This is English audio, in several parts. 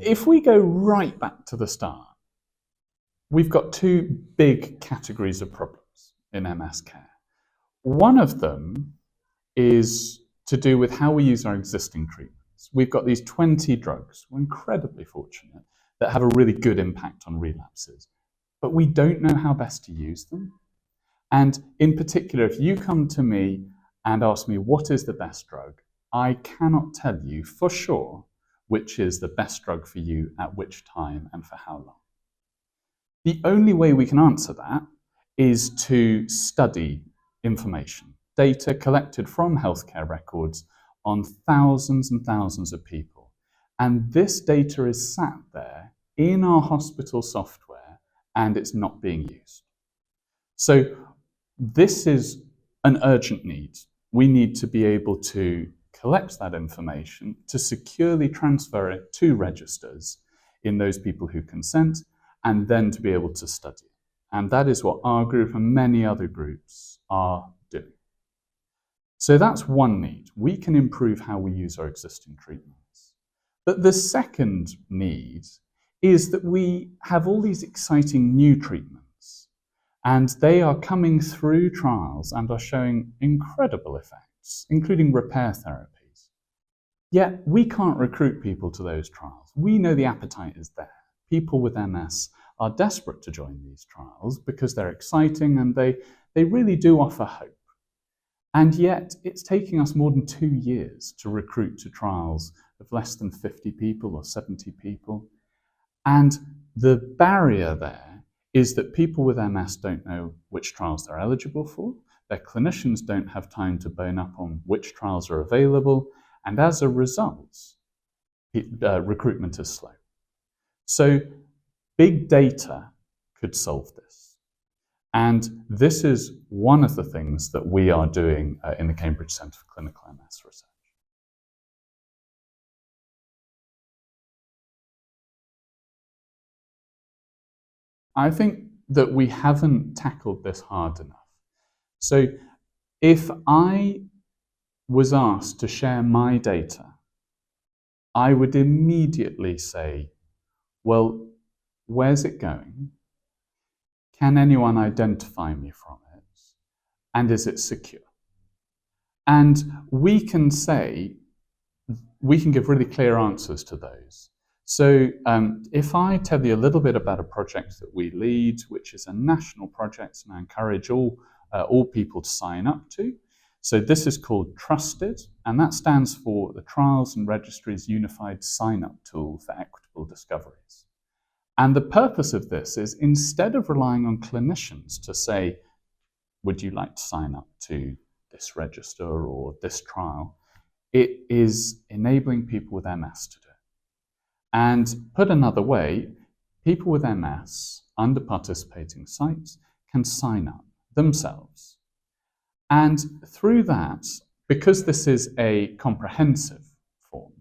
if we go right back to the start, we've got two big categories of problems in MS care. One of them is to do with how we use our existing treatments. We've got these 20 drugs, we're incredibly fortunate, that have a really good impact on relapses, but we don't know how best to use them. And in particular, if you come to me and ask me what is the best drug, I cannot tell you for sure which is the best drug for you at which time and for how long. The only way we can answer that is to study information, data collected from healthcare records on thousands and thousands of people. And this data is sat there in our hospital software and it's not being used. So this is an urgent need. We need to be able to collect that information to securely transfer it to registers in those people who consent, and then to be able to study. And that is what our group and many other groups are doing. So that's one need. We can improve how we use our existing treatments. But the second need is that we have all these exciting new treatments, and they are coming through trials and are showing incredible effects, including repair therapies. Yet we can't recruit people to those trials. We know the appetite is there. People with MS are desperate to join these trials because they're exciting and they really do offer hope. And yet it's taking us more than 2 years to recruit to trials of less than 50 people or 70 people. And the barrier there is that people with MS don't know which trials they're eligible for. Their clinicians don't have time to bone up on which trials are available. And as a result, recruitment is slow. So big data could solve this. And this is one of the things that we are doing in the Cambridge Centre for Clinical MS Research. I think that we haven't tackled this hard enough. So if I was asked to share my data, I would immediately say, well, where's it going? Can anyone identify me from it? And is it secure? And we can give really clear answers to those. So if I tell you a little bit about a project that we lead, which is a national project, and I encourage all people to sign up to. So this is called Trusted, and that stands for the Trials and Registries Unified Sign-Up Tool for Equitable Discoveries. And the purpose of this is, instead of relying on clinicians to say, would you like to sign up to this register or this trial, it is enabling people with MS to do it. And put another way, people with MS under participating sites can sign up themselves. And through that, because this is a comprehensive form,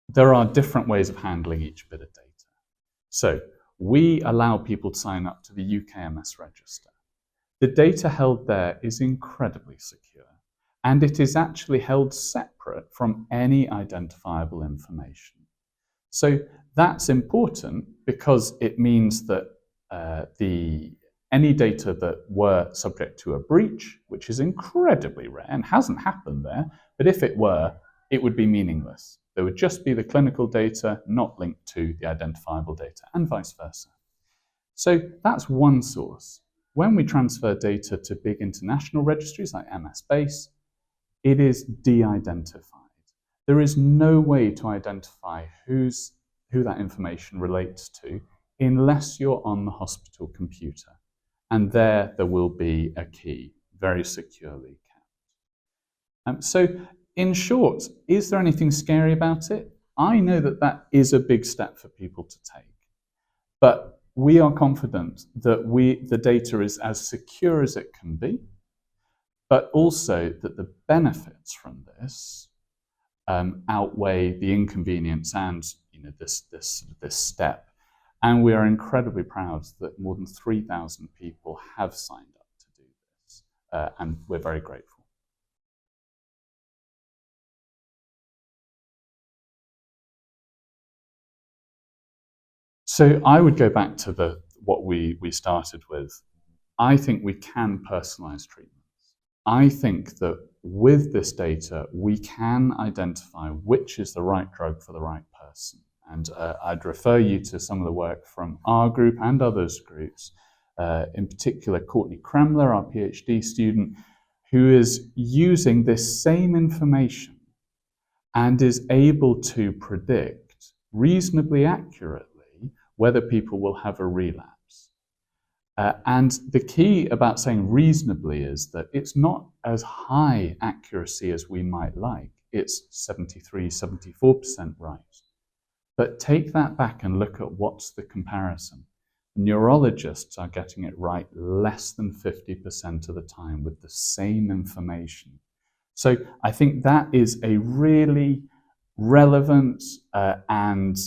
there are different ways of handling each bit of data. So we allow people to sign up to the UK MS register. The data held there is incredibly secure, and it is actually held separate from any identifiable information. So that's important because it means that any data that were subject to a breach, which is incredibly rare and hasn't happened there, but if it were, it would be meaningless. There would just be the clinical data not linked to the identifiable data, and vice versa. So that's one source. When we transfer data to big international registries like MS-Base, it is de-identified. There is no way to identify who that information relates to unless you're on the hospital computer. And there will be a key, very securely kept. So in short, is there anything scary about it? I know that that is a big step for people to take. But we are confident that the data is as secure as it can be, but also that the benefits from this outweigh the inconvenience and this step. And we are incredibly proud that more than 3,000 people have signed up to do this, and we're very grateful. So I would go back to what we started with. I think we can personalize treatments. I think that with this data, we can identify which is the right drug for the right person. And I'd refer you to some of the work from our group and others' groups, in particular Courtney Kremler, our PhD student, who is using this same information and is able to predict reasonably accurately whether people will have a relapse. And the key about saying reasonably is that it's not as high accuracy as we might like. It's 73, 74% right. But take that back and look at what's the comparison. Neurologists are getting it right less than 50% of the time with the same information. So I think that is a really relevant and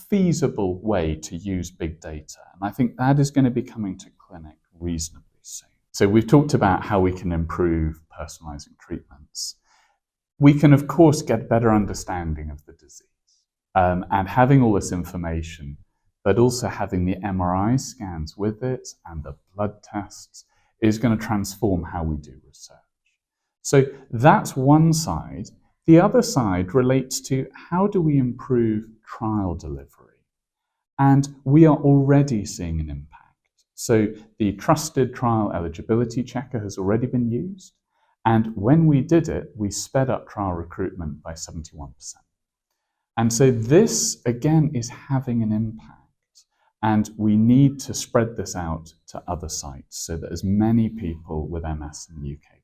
feasible way to use big data. And I think that is going to be coming to clinic reasonably soon. So we've talked about how we can improve personalizing treatments. We can, of course, get a better understanding of the disease. And having all this information, but also having the MRI scans with it and the blood tests is going to transform how we do research. So that's one side. The other side relates to how do we improve trial delivery? And we are already seeing an impact. So the trusted trial eligibility checker has already been used. And when we did it, we sped up trial recruitment by 71%. And so this, again, is having an impact. And we need to spread this out to other sites so that as many people with MS in the UK can.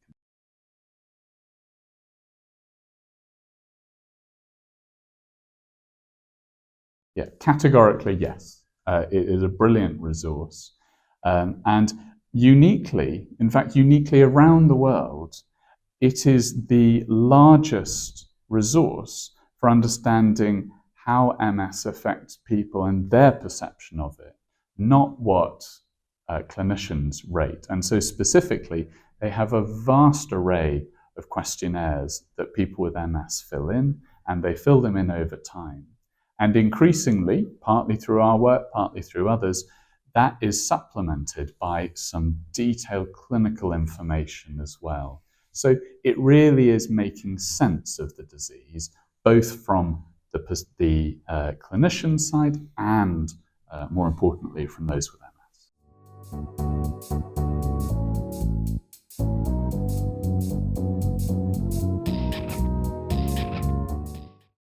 Yeah, categorically, yes. It is a brilliant resource. And uniquely, in fact, uniquely around the world, it is the largest resource for understanding how MS affects people and their perception of it, not what clinicians rate. And so specifically, they have a vast array of questionnaires that people with MS fill in, and they fill them in over time. And increasingly, partly through our work, partly through others, that is supplemented by some detailed clinical information as well. So it really is making sense of the disease, both from the clinician side and, more importantly, from those with MS.